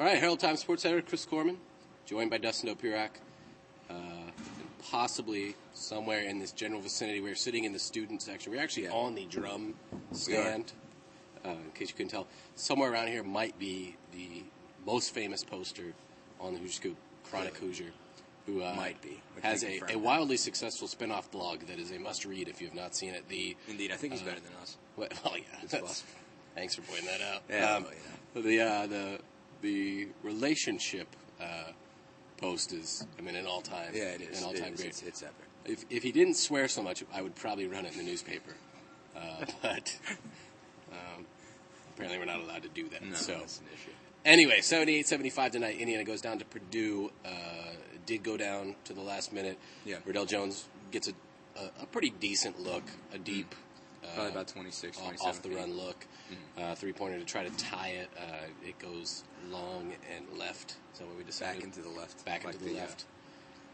All right, Herald-Times sports editor Chris Korman, joined by Dustin Dopirak. Possibly somewhere in this general vicinity. We're sitting in the student section. We're actually on the drum stand, in case you couldn't tell. Somewhere around here might be the most famous poster on the Hoosier Scoop, Chronic Hoosier, who has a wildly successful spin-off blog that is a must-read if you have not seen it. Indeed, I think he's better than us. Well, yeah. Thanks for pointing that out. Yeah, the relationship post is, an all-time. Yeah, it is. An all-time great. It's epic. If he didn't swear so much, I would probably run it in the newspaper. But apparently we're not allowed to do that. No, so that's an issue. Anyway, 78-75 tonight. Indiana goes down to Purdue. Did go down to the last minute. Yeah. Riddell Jones gets a pretty decent look, a deep, probably about 26, 27 off the run look. Three-pointer to try to tie it. It goes long and left. Is that what we decided? Back into the left. Back into the left.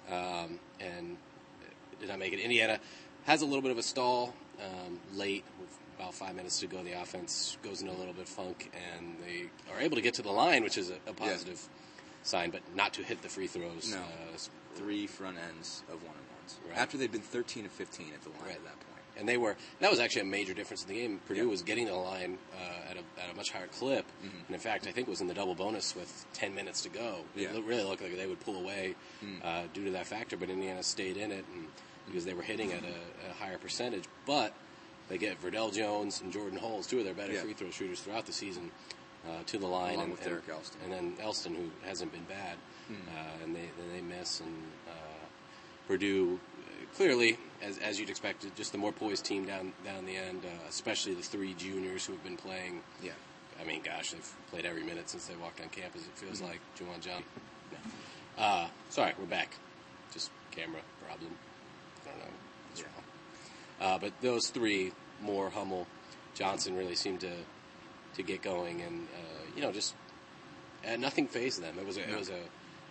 And did not make it. Indiana has a little bit of a stall late with about 5 minutes to go. The offense goes into a little bit of funk, and they are able to get to the line, which is a positive sign, but not to hit the free throws. No, 3 front ends of one-and-ones. Right. After they'd been 13 of 15 at the line at that point. And that was actually a major difference in the game. Purdue was getting to the line at a much higher clip. And in fact, I think it was in the double bonus with 10 minutes to go. It really looked like they would pull away due to that factor, but Indiana stayed in it because they were hitting at a higher percentage. But they get Riddell Jones and Jordan Holes, 2 of their better free throw shooters throughout the season, to the line. Along with Derek Elston. And then Elston, who hasn't been bad. And they miss. And Purdue, clearly, as you'd expect, just the more poised team down the end, especially the 3 juniors who have been playing. Yeah. They've played every minute since they walked on campus, it feels like. Juwan John. No. Sorry, we're back. Just camera problem. I don't know what's wrong. But those 3, Moore, Hummel, Johnson, really seemed to get going, and just nothing fazed them. It was a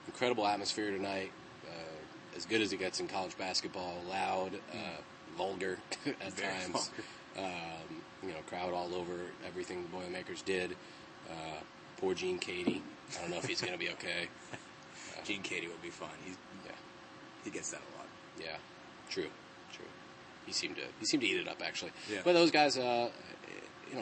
incredible atmosphere tonight. As good as it gets in college basketball, loud, vulgar at times. Crowd all over everything the Boilermakers did. Poor Gene Katie. I don't know if he's going to be okay. Gene Katie will be fine. He gets that a lot. Yeah, true. He seemed to eat it up, actually. Yeah. But those guys,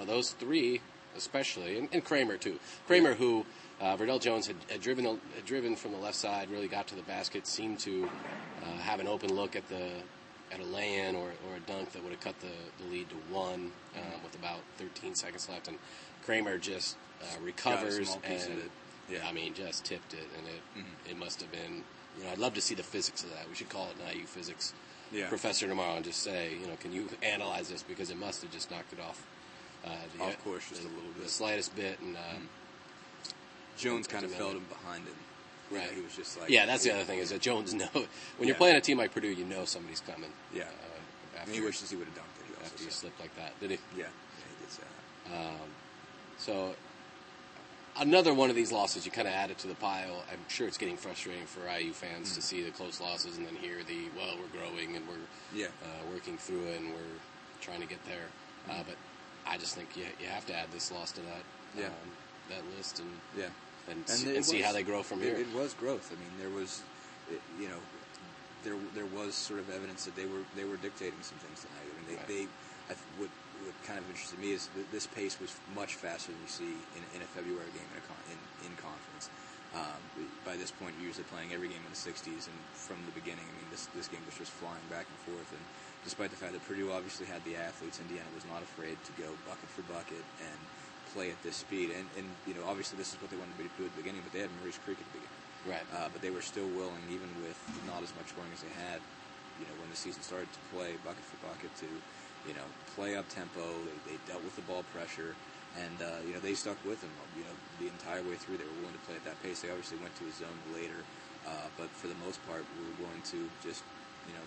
those 3 especially, and Kramer too. Kramer, who Riddell Jones had driven from the left side, really got to the basket, seemed to have an open look at a lay-in or a dunk that would have cut the lead to 1 with about 13 seconds left, and Kramer just recovers and just tipped it, and it must have been. I'd love to see the physics of that. We should call it an IU physics professor tomorrow and just say, can you analyze this, because it must have just knocked it off. Off course just a little bit. The slightest bit, and Jones kind of felt him behind him. Right. He was just like... Yeah, that's the other thing, is that Jones when you're playing a team like Purdue, you know somebody's coming. Yeah. He wishes he would have dunked it. After you slipped like that. Did he? Yeah, he did say that. So, another one of these losses you kind of added to the pile. I'm sure it's getting frustrating for IU fans to see the close losses and then hear we're growing and we're working through it and we're trying to get there. But I just think you have to add this loss to that list and see how they grow from here. It was growth. There was, there was sort of evidence that they were dictating some things tonight. What kind of interested me is that this pace was much faster than you see in a February game in conference. By this point, you're usually playing every game in the 60s, and from the beginning, this game was just flying back and forth. And despite the fact that Purdue obviously had the athletes, Indiana was not afraid to go bucket for bucket and play at this speed. And obviously this is what they wanted to do at the beginning, but they had Maurice Creek at the beginning. Right. But they were still willing, even with not as much scoring as they had, when the season started, to play bucket for bucket, to play up tempo. They dealt with the ball pressure, and they stuck with them. The entire way through, they were willing to play at that pace. They obviously went to a zone later, but for the most part, we were going to just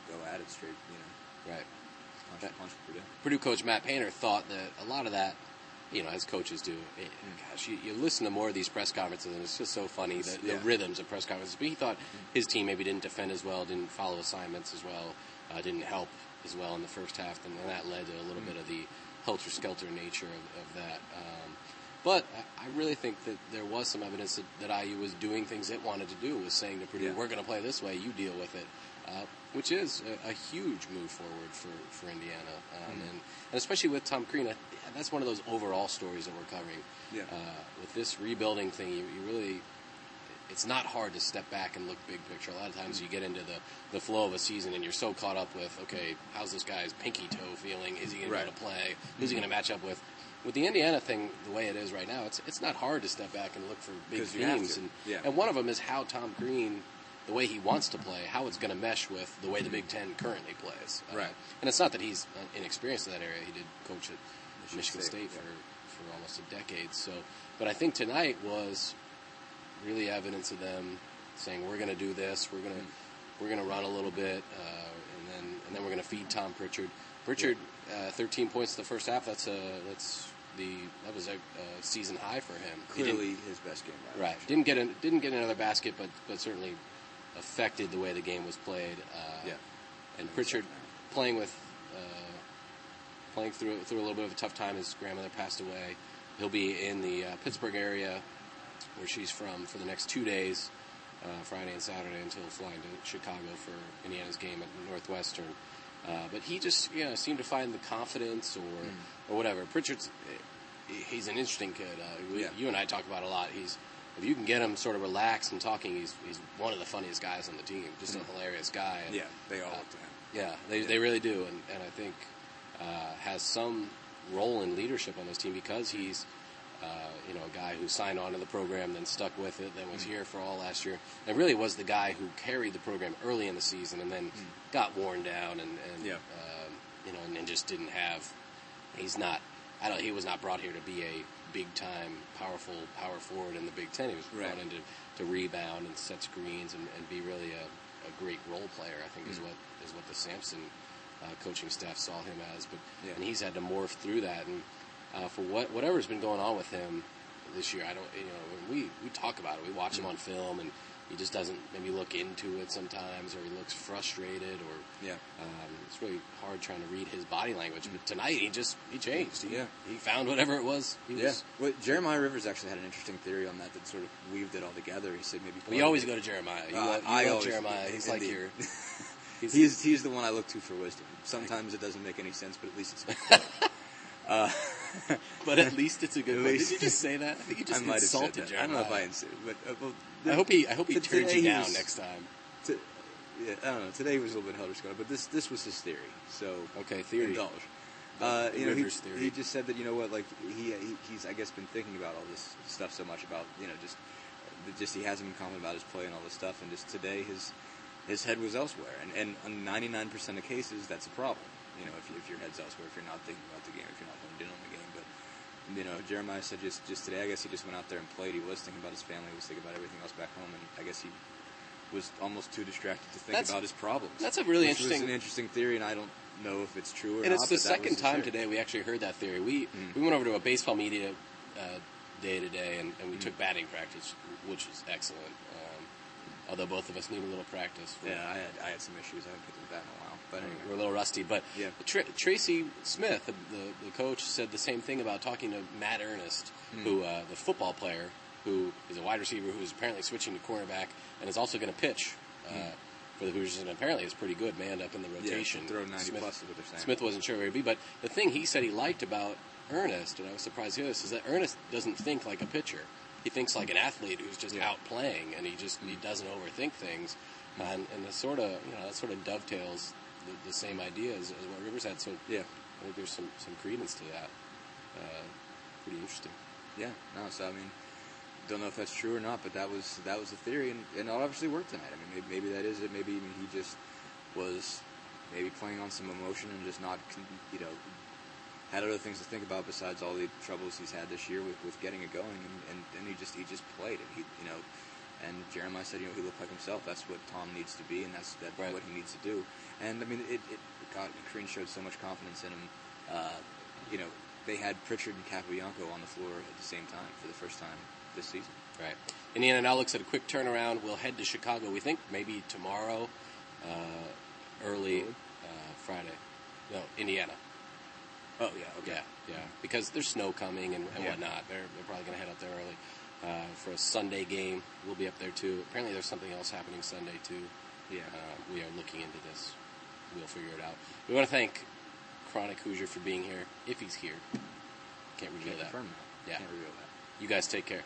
go at it straight. Right. Punch Purdue. Purdue coach Matt Painter thought that a lot of that, as coaches do. Gosh, you listen to more of these press conferences, and it's just so funny, the rhythms of press conferences. But he thought his team maybe didn't defend as well, didn't follow assignments as well, didn't help as well in the first half, and that led to a little bit of the helter-skelter nature of that. But I really think that there was some evidence that IU was doing things it wanted to do, was saying to Purdue, we're going to play this way, you deal with it, which is a huge move forward for Indiana. And especially with Tom Crean, that's one of those overall stories that we're covering. Yeah. With this rebuilding thing, you really... It's not hard to step back and look big picture. A lot of times you get into the flow of a season and you're so caught up with, okay, how's this guy's pinky toe feeling? Is he going to be able to play? Who's he going to match up with? With the Indiana thing, the way it is right now, it's not hard to step back and look for big themes. And one of them is how Tom Crean, the way he wants to play, how it's going to mesh with the way the Big Ten currently plays. And it's not that he's inexperienced in that area. He did coach at Michigan State for almost a decade. So, but I think tonight was really evidence of them saying, we're going to do this, we're going to run a little bit, and then we're going to feed Tom Pritchard. Pritchard, 13 points in the first half. That was a season high for him. Clearly his best game. Right. Didn't get another basket, but certainly affected the way the game was played. And Pritchard playing through a little bit of a tough time. His grandmother passed away. He'll be in the Pittsburgh area, where she's from, for the next 2 days, Friday and Saturday, until flying to Chicago for Indiana's game at Northwestern. But he just seemed to find the confidence or whatever. Pritchard's he's an interesting kid. You and I talk about a lot. If you can get him sort of relaxed and talking, he's one of the funniest guys on the team. Just a hilarious guy. And, they all look to him. Yeah, they really do. And I think has some role in leadership on this team because he's a guy who signed on to the program, then stuck with it, then was here for all last year, and really was the guy who carried the program early in the season, and then got worn down, and just didn't have. He was not brought here to be a big time, powerful power forward in the Big Ten. He was brought in to rebound and set screens and be really a great role player. I think is what the Sampson coaching staff saw him as, and he's had to morph through that and. For whatever's been going on with him this year, I don't. When we talk about it, we watch him on film, and he just doesn't maybe look into it sometimes, or he looks frustrated, or it's really hard trying to read his body language. But tonight, he changed. He found whatever it was. Well, Jeremiah Rivers actually had an interesting theory on that we weaved it all together. He said maybe. We always go to Jeremiah. I love Jeremiah. He's like your. He's the one I look to for wisdom. Sometimes it doesn't make any sense, but at least it's. But at least it's a good one. Did you just say that? I think you just insulted Jeremiah. I don't know if I insulted, but I hope he turns you down next time. I don't know. Today was a little bit helter skelter, but this was his theory. So theory. Indulge. He just said that he's I guess been thinking about all this stuff so much about just he hasn't been confident about his play and all this stuff, and just today his head was elsewhere, and on 99% of cases that's a problem. If your head's elsewhere, if you're not thinking about the game, if you're not honed in on the game. But, Jeremiah said just today, I guess he just went out there and played. He was thinking about his family. He was thinking about everything else back home. And I guess he was almost too distracted to think about his problems. That's a really interesting... It's an interesting theory, and I don't know if it's true or not. And it's the second time today we actually heard that theory. We went over to a baseball media day today, and we took batting practice, which was excellent. Although both of us need a little practice. I had some issues. I haven't picked up that in a while. But anyway. We're a little rusty. But Tracy Smith, the coach, said the same thing about talking to Matt Ernest, who the football player, who is a wide receiver who is apparently switching to cornerback and is also going to pitch for the Hoosiers, and apparently is pretty good, manned up in the rotation. Throw 90 plus is what they're saying. Smith wasn't sure where he'd be, but the thing he said he liked about Ernest, and I was surprised to hear this, is that Ernest doesn't think like a pitcher. He thinks like an athlete who's just out playing, and he doesn't overthink things, and that sort of dovetails the same idea as what Rivers had. So I think there's some credence to that. Pretty interesting. Yeah. No. So I mean, don't know if that's true or not, but that was the theory, and it obviously worked tonight. I mean, maybe that is it. Maybe he just was maybe playing on some emotion and just not had other things to think about besides all the troubles he's had this year with getting it going, and he just played it. And Jeremiah said he looked like himself. That's what Tom needs to be, and that's what he needs to do. And I mean, Crean showed so much confidence in him. They had Pritchard and Capobianco on the floor at the same time for the first time this season. Right. Indiana now looks at a quick turnaround. We'll head to Chicago. We think maybe tomorrow, early Friday. No, Indiana. Oh, yeah, okay. Yeah. Because there's snow coming and Yeah. whatnot. They're probably going to head up there early. For a Sunday game, we'll be up there too. Apparently there's something else happening Sunday too. Yeah. We are looking into this. We'll figure it out. We want to thank Chronic Hoosier for being here, if he's here. Can't reveal that. Confirm that. Yeah. Can't reveal that. You guys take care.